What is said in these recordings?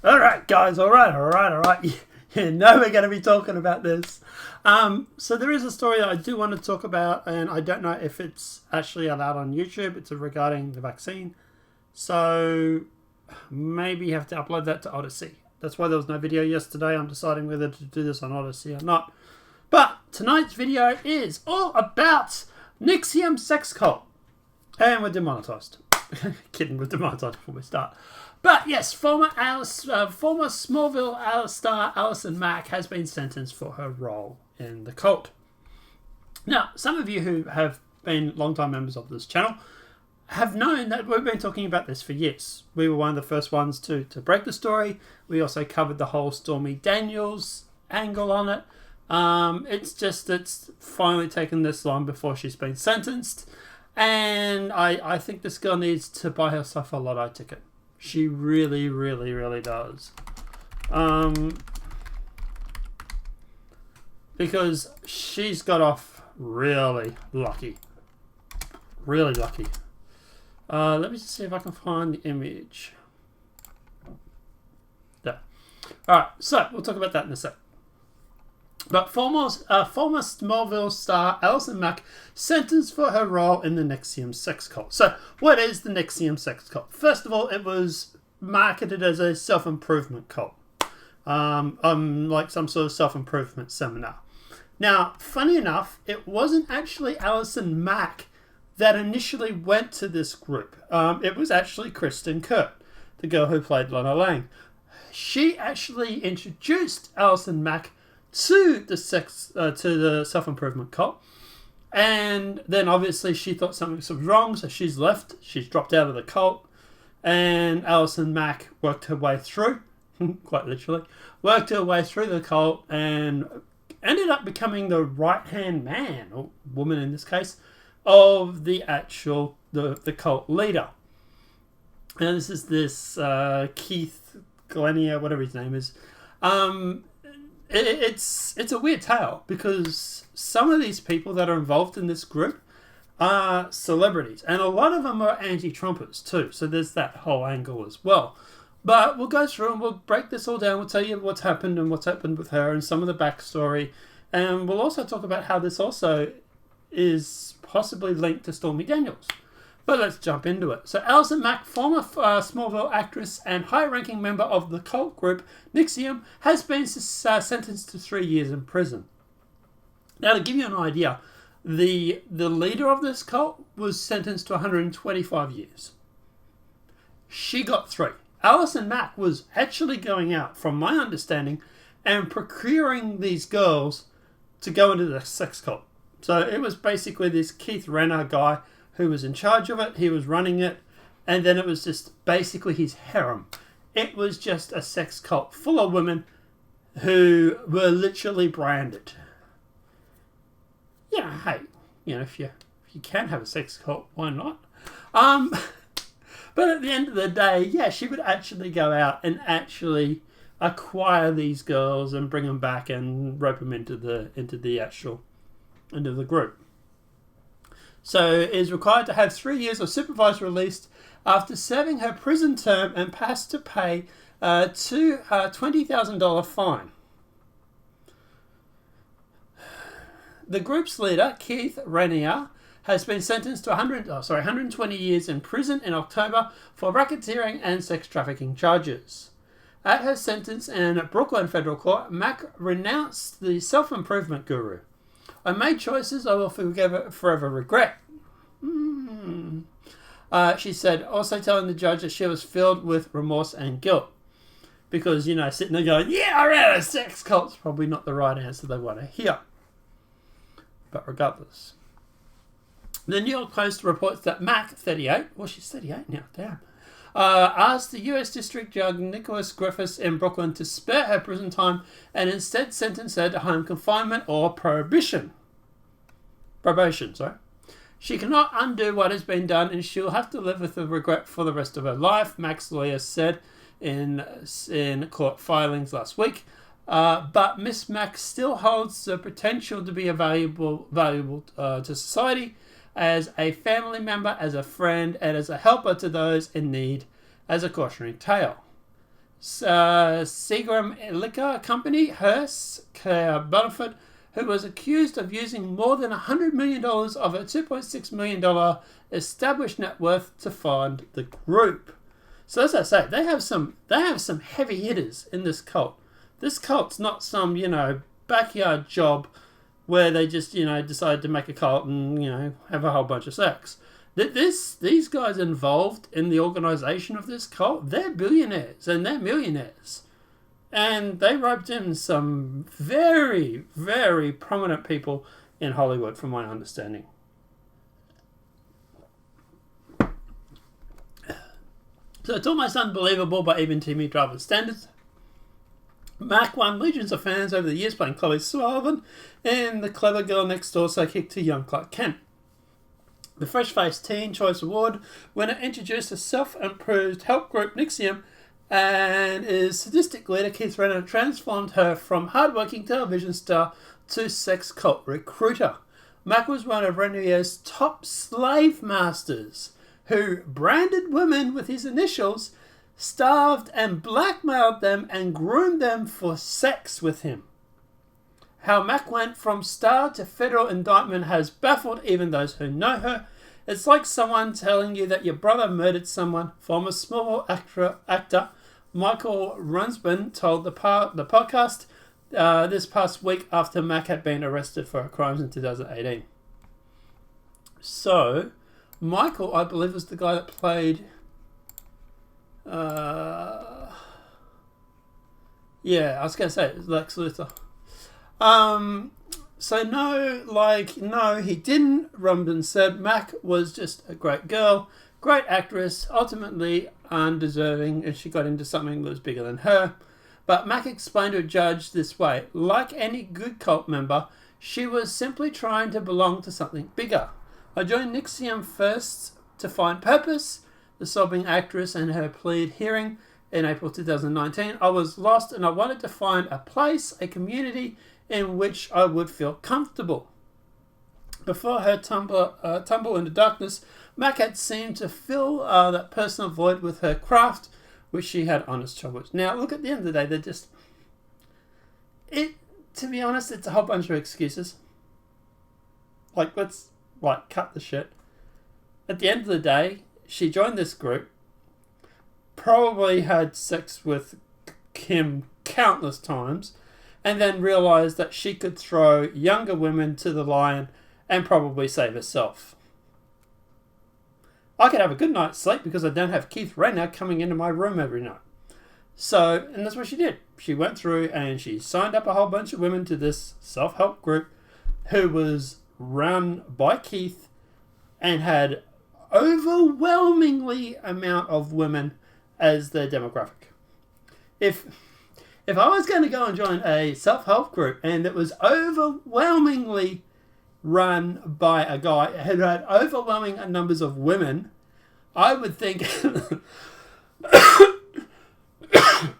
Alright guys, alright. You know we're going to be talking about this. So there is a story that I do want to talk about, and I don't know if it's actually allowed on YouTube. It's regarding the vaccine. So maybe you have to upload that to Odyssey. That's why there was no video yesterday. I'm deciding whether to do this on Odyssey or not. But tonight's video is all about NXIVM sex cult. And we're demonetized. Kidding, we're demonetized before we start. But yes, former Smallville star Allison Mack has been sentenced for her role in the cult. Now, some of you who have been long-time members of this channel have known that we've been talking about this for years. We were one of the first ones to break the story. We also covered the whole Stormy Daniels angle on it. It's finally taken this long before she's been sentenced. And I think this girl needs to buy herself a lotto ticket. She really, really, really does. Because she's got off really lucky. Really lucky. Let me just see if I can find the image. There. Alright, so we'll talk about that in a sec. But former Smallville star Allison Mack sentenced for her role in the NXIVM sex cult. So, what is the NXIVM sex cult? First of all, it was marketed as a self-improvement cult. Like some sort of self-improvement seminar. Now, funny enough, it wasn't actually Allison Mack that initially went to this group. It was actually Kristen Kurt, the girl who played Lana Lang. She actually introduced Allison Mack to the self-improvement cult, and then obviously she thought something was wrong, so she's dropped out of the cult, and Allison Mack worked her way through, quite literally, worked her way through the cult and ended up becoming the right-hand man, or woman in this case, of the actual, the cult leader. And this is Keith Glenier, whatever his name is. It's a weird tale, because some of these people that are involved in this group are celebrities, and a lot of them are anti-Trumpers too, so there's that whole angle as well. But we'll go through and we'll break this all down. We'll tell you what's happened and what's happened with her and some of the backstory, and we'll also talk about how this also is possibly linked to Stormy Daniels. But let's jump into it. So Allison Mack, former Smallville actress and high-ranking member of the cult group NXIVM, has been sentenced to 3 years in prison. Now, to give you an idea, the leader of this cult was sentenced to 125 years. She got 3. Allison Mack was actually going out, from my understanding, and procuring these girls to go into the sex cult. So it was basically this Keith Renner guy who was in charge of it. He was running it, and then it was just basically his harem. It was just a sex cult full of women who were literally branded. Yeah, hey, if you can have a sex cult, why not? But at the end of the day, yeah, she would actually go out and actually acquire these girls and bring them back and rope them into the group. So is required to have 3 years of supervised release after serving her prison term and has to pay a $20,000 fine. The group's leader, Keith Raniere, has been sentenced to 120 years in prison in October for racketeering and sex trafficking charges. At her sentence in Brooklyn Federal Court, Mack renounced the self-improvement guru. I made choices I will forever regret. She said, also telling the judge that she was filled with remorse and guilt. Because, sitting there going, yeah, I ran a sex cult's probably not the right answer they want to hear. But regardless. The New York Post reports that Mack, 38, well, she's 38 now, damn, asked the U.S. District Judge Nicholas Griffiths in Brooklyn to spare her prison time and instead sentence her to home confinement or probation. She cannot undo what has been done, and she'll have to live with the regret for the rest of her life, Mack's lawyer said in court filings last week. But Miss Mack still holds the potential to be valuable to society as a family member, as a friend, and as a helper to those in need, as a cautionary tale. Seagram Liquor Company, Hearst Bonifant, who was accused of using more than $100 million of a $2.6 million established net worth to fund the group. So as I say, they have some heavy hitters in this cult. This cult's not some, backyard job where they just, decide to make a cult and, have a whole bunch of sex. These guys involved in the organization of this cult, they're billionaires and they're millionaires. And they roped in some very, very prominent people in Hollywood, from my understanding. So it's almost unbelievable by even TV drama standards. Mack won legions of fans over the years playing Chloe Sullivan and the clever girl next door sidekick to young Clark Kent. The fresh-faced Teen Choice Award winner introduced a self-improved help group, NXIVM, and his sadistic leader, Keith Renner, transformed her from hard-working television star to sex cult recruiter. Mack was one of Renier's top slave masters, who branded women with his initials, starved and blackmailed them, and groomed them for sex with him. How Mack went from star to federal indictment has baffled even those who know her. It's like someone telling you that your brother murdered someone. Former Smallville actor Michael Runsman told the podcast this past week after Mack had been arrested for her crimes in 2018. So, Michael, I believe, was the guy that played... I was going to say it was Lex Luthor. No, he didn't. Rumden said Mack was just a great girl, great actress, ultimately undeserving, and she got into something that was bigger than her. But Mack explained to a judge this way: like any good cult member, she was simply trying to belong to something bigger. I joined NXIVM first to find purpose, the sobbing actress and her plead hearing in April 2019. I was lost and I wanted to find a place, a community in which I would feel comfortable. Before her tumble into darkness, Mack had seemed to fill that personal void with her craft, which she had honest troubles. Now, look, at the end of the day, they're just... To be honest, it's a whole bunch of excuses. Let's cut the shit. At the end of the day, she joined this group, probably had sex with Kim countless times, and then realised that she could throw younger women to the lion and probably save herself. I could have a good night's sleep because I don't have Keith Rayner coming into my room every night. So, and that's what she did. She went through and she signed up a whole bunch of women to this self-help group who was run by Keith and had overwhelmingly amount of women as their demographic. If I was going to go and join a self-help group and it was overwhelmingly run by a guy who had overwhelming numbers of women, I would think...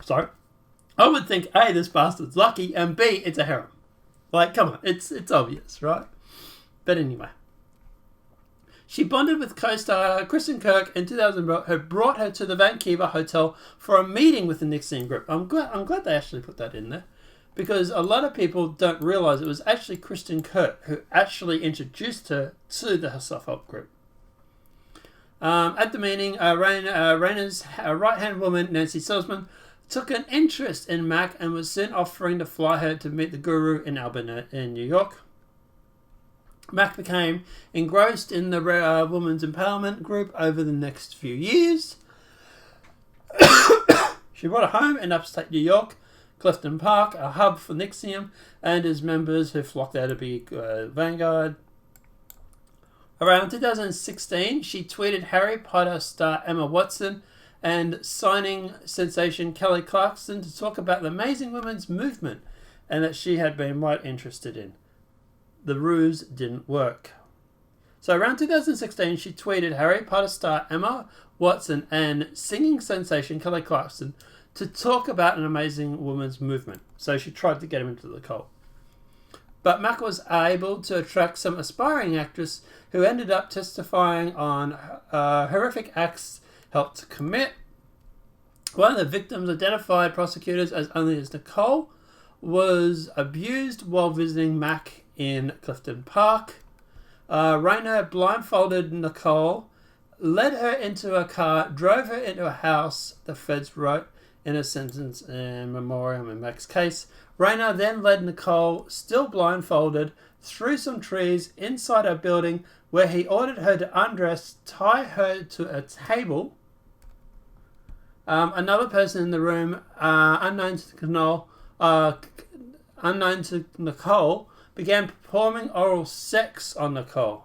Sorry. I would think, A, this bastard's lucky, and B, it's a harem. Come on, it's obvious, right? But anyway. She bonded with co-star Kristen Kirk in 2000, who brought her to the Vancouver hotel for a meeting with the NXIVM group. I'm glad they actually put that in there, because a lot of people don't realise it was actually Kristen Kirk who actually introduced her to the self-help group. At the meeting, Rayner's right-hand woman, Nancy Salzman, took an interest in Mack and was soon offering to fly her to meet the guru in Albany, in New York. Mack became engrossed in the women's empowerment group over the next few years. She bought a home in upstate New York, Clifton Park, a hub for NXIVM and his members who flocked there to be vanguard. Around 2016, she tweeted Harry Potter star Emma Watson and signing sensation Kelly Clarkson to talk about the amazing women's movement and that she had been quite interested in. The ruse didn't work. So around 2016, she tweeted Harry Potter star Emma Watson and singing sensation Kelly Clarkson to talk about an amazing women's movement. So she tried to get him into the cult. But Mack was able to attract some aspiring actress who ended up testifying on horrific acts helped to commit. One of the victims, identified prosecutors as only as Nicole, was abused while visiting Mack in Clifton Park. Rayner blindfolded Nicole, led her into a car, drove her into a house, the feds wrote in a sentence in memoriam in Mack's case. Rayner then led Nicole, still blindfolded, through some trees inside a building where he ordered her to undress, tie her to a table. Another person in the room, unknown to Nicole, began performing oral sex on Nicole.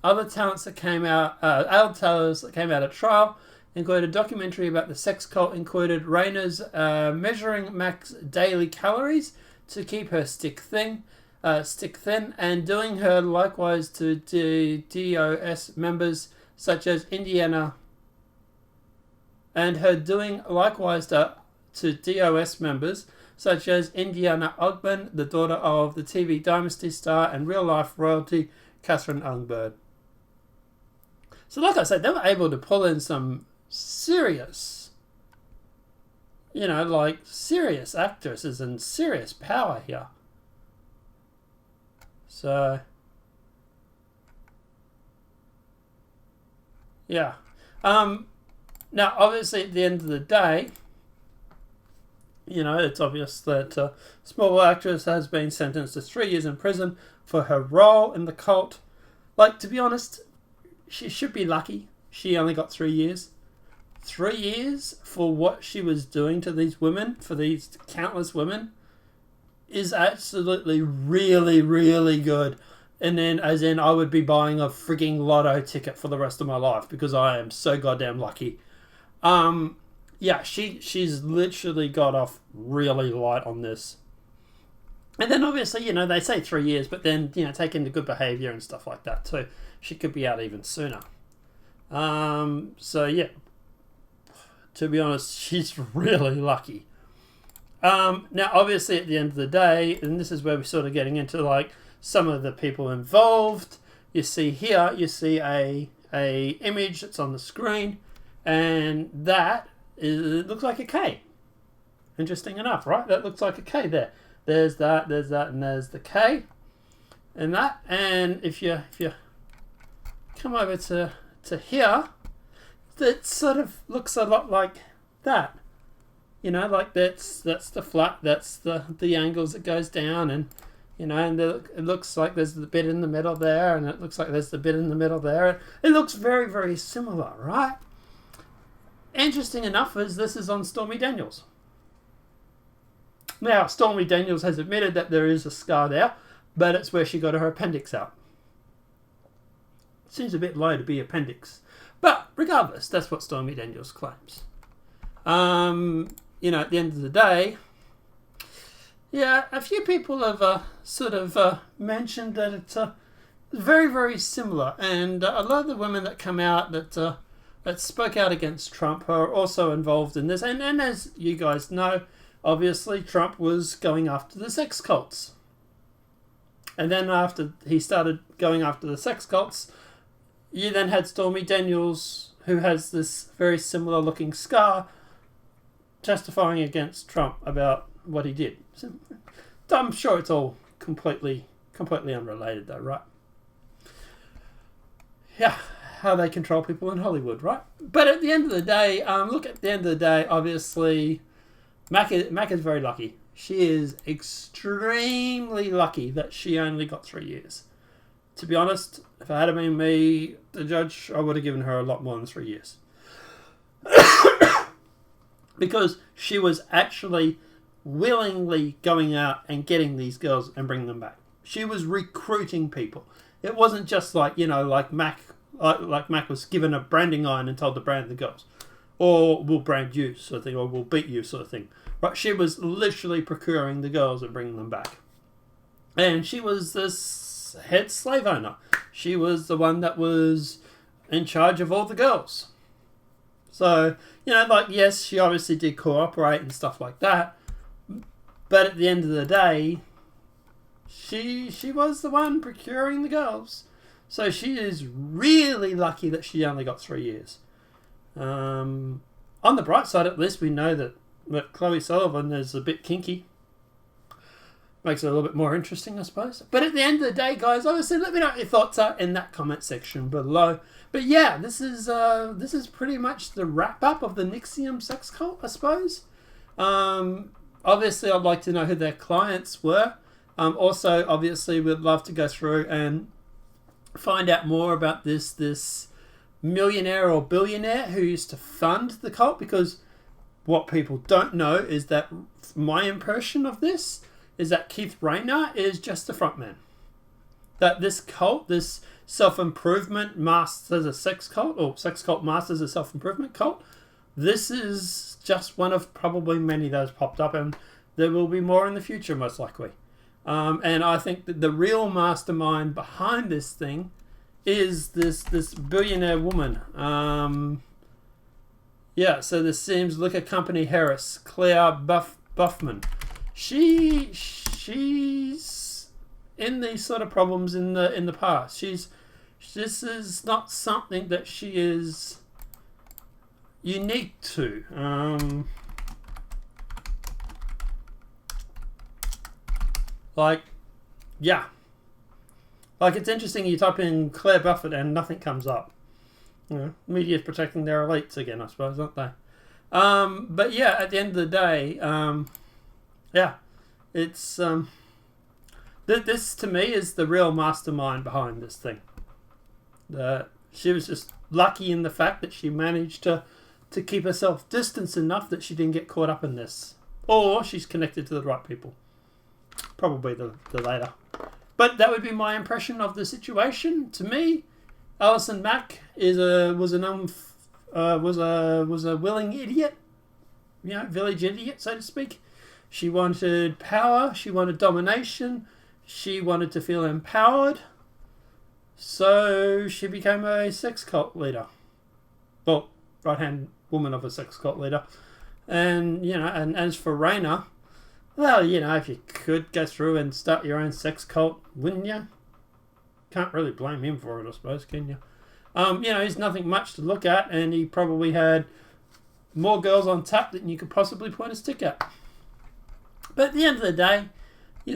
Other talents that came out at trial included a documentary about the sex cult, included Rayner's measuring Mack's daily calories to keep her stick thin, and doing her likewise to DOS members such as Indiana, and her doing likewise to DOS members such as Indiana Ogben, the daughter of the TV Dynasty star and real-life royalty Catherine Ungbird. So like I said, they were able to pull in some serious, serious actresses and serious power here. So, yeah. Now, obviously, at the end of the day, it's obvious that Smallville actress has been sentenced to 3 years in prison for her role in the cult. Like, to be honest, she should be lucky. She only got 3 years. 3 years for what she was doing to these women, for these countless women, is absolutely really, really good. And then, as in, I would be buying a frigging lotto ticket for the rest of my life because I am so goddamn lucky. Yeah, she's literally got off really light on this. And then obviously, they say 3 years, but then, take into good behaviour and stuff like that too. She could be out even sooner. So yeah, to be honest, she's really lucky. Now obviously at the end of the day, and this is where we're sort of getting into like some of the people involved. You see here, a image that's on the screen, and it looks like a K. Interesting enough, right? That looks like a K there. There's that, and there's the K. And that, and if you come over to here, that sort of looks a lot like that. Like that's the flat, that's the angles that goes down, and and it looks like there's the bit in the middle there, and it looks like there's the bit in the middle there. It looks very, very similar, right? Interesting enough is this is on Stormy Daniels. Now, Stormy Daniels has admitted that there is a scar there, but it's where she got her appendix out. Seems a bit low to be appendix. But regardless, that's what Stormy Daniels claims. At the end of the day, yeah, a few people have mentioned that it's very, very similar. And a lot of the women that come out that spoke out against Trump are also involved in this. And as you guys know, obviously Trump was going after the sex cults. And then after he started going after the sex cults, you then had Stormy Daniels, who has this very similar looking scar, testifying against Trump about what he did. So, I'm sure it's all completely unrelated though, right? Yeah, how they control people in Hollywood, right? But at the end of the day, obviously, Mack is very lucky. She is extremely lucky that she only got 3 years. To be honest, if it had been me, the judge, I would have given her a lot more than 3 years. Because she was actually willingly going out and getting these girls and bringing them back. She was recruiting people. It wasn't just like Mack was given a branding iron and told to brand the girls. Or we'll brand you sort of thing, or we'll beat you sort of thing. Right? She was literally procuring the girls and bringing them back. And she was this head slave owner. She was the one that was in charge of all the girls. So, yes, she obviously did cooperate and stuff like that. But at the end of the day, she was the one procuring the girls. So she is really lucky that she only got 3 years. on the bright side, at least we know that Chloe Sullivan is a bit kinky. Makes it a little bit more interesting, I suppose. But at the end of the day, guys, obviously, let me know what your thoughts are in that comment section below. But yeah, this is pretty much the wrap up of the NXIVM sex cult, I suppose. Obviously, I'd like to know who their clients were. Also, obviously, we'd love to go through and find out more about this millionaire or billionaire who used to fund the cult, because what people don't know is that my impression of this is that Keith Rayner is just the front man. That this cult, this self-improvement masked as a sex cult, or sex cult masked as a self-improvement cult, this is just one of probably many that has popped up, and there will be more in the future, most likely. And I think that the real mastermind behind this thing is this billionaire woman. So this seems Liquor Company Harris, Claire Buffman. She's in these sort of problems in the past. This is not something that she is unique to. It's interesting, you type in Claire Buffett and nothing comes up. Media's protecting their elites again, I suppose, aren't they? But yeah, at the end of the day, it's this to me is the real mastermind behind this thing. She was just lucky in the fact that she managed to keep herself distanced enough that she didn't get caught up in this, or she's connected to the right people. Probably the latter. But that would be my impression of the situation. To me, Allison Mack was a willing idiot, village idiot, so to speak. She wanted power. She wanted domination. She wanted to feel empowered. So she became a sex cult leader. Well, right-hand woman of a sex cult leader. And, and as for Rayner, well, if you could go through and start your own sex cult, wouldn't you? Can't really blame him for it, I suppose, can you? He's nothing much to look at, and he probably had more girls on tap than you could possibly point a stick at. But at the end of the day,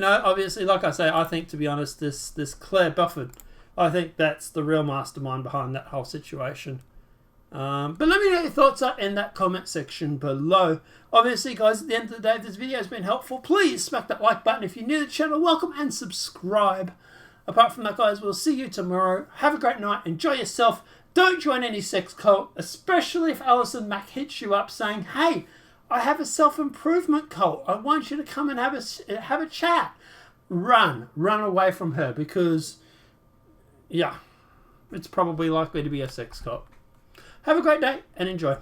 obviously, like I say, I think, to be honest, this Claire Buffett, I think that's the real mastermind behind that whole situation. But let me know your thoughts are in that comment section below. Obviously, guys, at the end of the day, if this video has been helpful, please smack that like button. If you're new to the channel, welcome and subscribe. Apart from that, guys, we'll see you tomorrow. Have a great night. Enjoy yourself. Don't join any sex cult, especially if Allison Mack hits you up saying, hey, I have a self-improvement cult. I want you to come and have a chat. Run away from her, because, it's probably likely to be a sex cult. Have a great day and enjoy.